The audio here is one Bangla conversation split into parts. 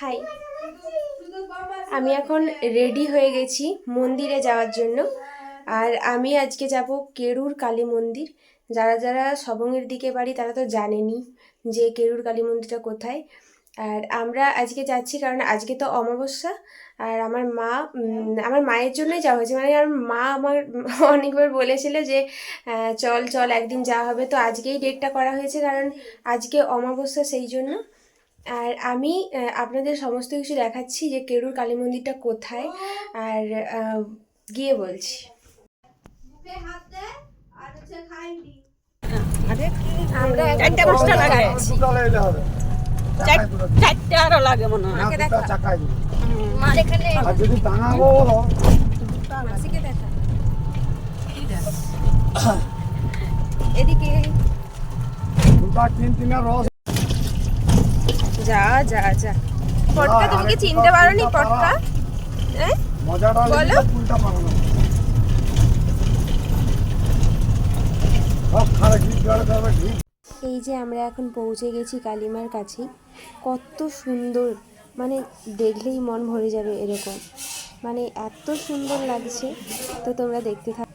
হাই, আমি এখন রেডি হয়ে গেছি মন্দিরে যাওয়ার জন্য। আর আমি আজকে যাব কেরুর কালী মন্দির। যারা যারা সবংয়ের দিকে বাড়ি তারা তো জানেনই যে কেরুর কালী মন্দিরটা কোথায়। আর আমরা আজকে যাচ্ছি কারণ আজকে তো অমাবস্যা। আর আমার মায়ের জন্যই যাওয়া হয়েছে, মানে আমার মা আমার অনেকবার বলেছিল যে চল চল একদিন যাওয়া হবে, তো আজকেই ডেটটা করা হয়েছে কারণ আজকে অমাবস্যা, সেই জন্য। আর আমি আপনাদের সমস্ত কিছু দেখাচ্ছি যে কেরুর কালী মন্দিরটা কোথায়, আর গিয়ে বলছি। আমরা চারটা পাঁচটা লাগাইছি, চারটা আরো লাগে মনে হয়। এদিকে যা যা যা পটকা, তুমি কি চিনতে পারোনি পটকা? বলো। এই যে আমরা এখন পৌঁছে গেছি কালীমার কাছে। কত সুন্দর, মানে দেখলেই মন ভরে যাবে এরকম, মানে এত সুন্দর লাগছে। তো তোমরা দেখতে থাকো।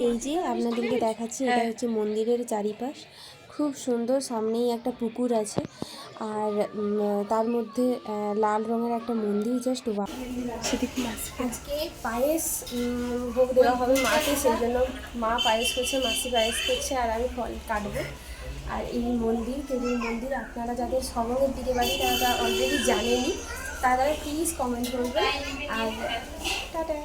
এই যে আপনাদেরকে দেখাচ্ছি, এটা হচ্ছে মন্দিরের চারিপাশ, খুব সুন্দর। সামনেই একটা পুকুর আছে, আর তার মধ্যে লাল রঙের একটা মন্দির। জাস্ট আজকে পায়েস ভোগ দেওয়া হবে মাকে, সেই জন্য মা পায়েস করছে, মাসি পায়েস করছে, আর আমি ফল কাটবো। আর এই মন্দির কেরুর মন্দির, আপনারা যাদের সবংয়ের দিকে বাড়ি তারা অলরেডি জানেনই, তারা প্লিজ কমেন্ট করবেন। আর টাটা।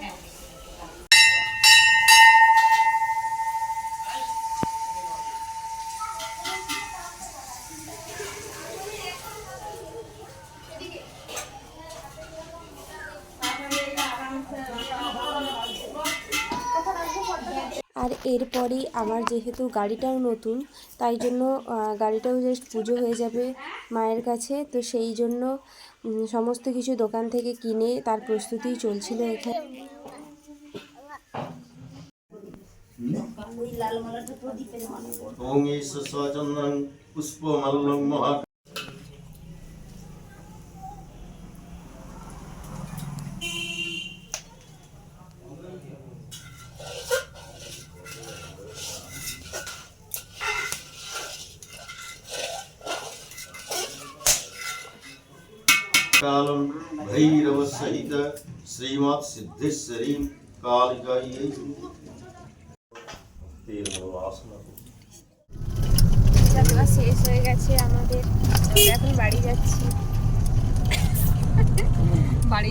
আর এরপরেই আমার যেহেতু গাড়িটাও নতুন, তাই জন্য গাড়িটাও জাস্ট পুজো হয়ে যাবে মায়ের কাছে, তো সেই জন্য সমস্ত কিছু দোকান থেকে কিনে তার প্রস্তুতি চলছিল এখানে। कालं भैरव सहित श्रीमत् सिद्धेश्वरीं कालिकायै যাত্রা শেষ হয়ে গেছে আমাদের, এখন বাড়ি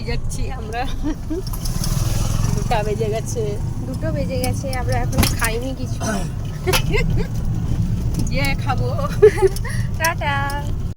যাচ্ছি আমরা। 2টা বেজে গেছে, আমরা এখন খাইনি কিছু, খাবো। টাটা।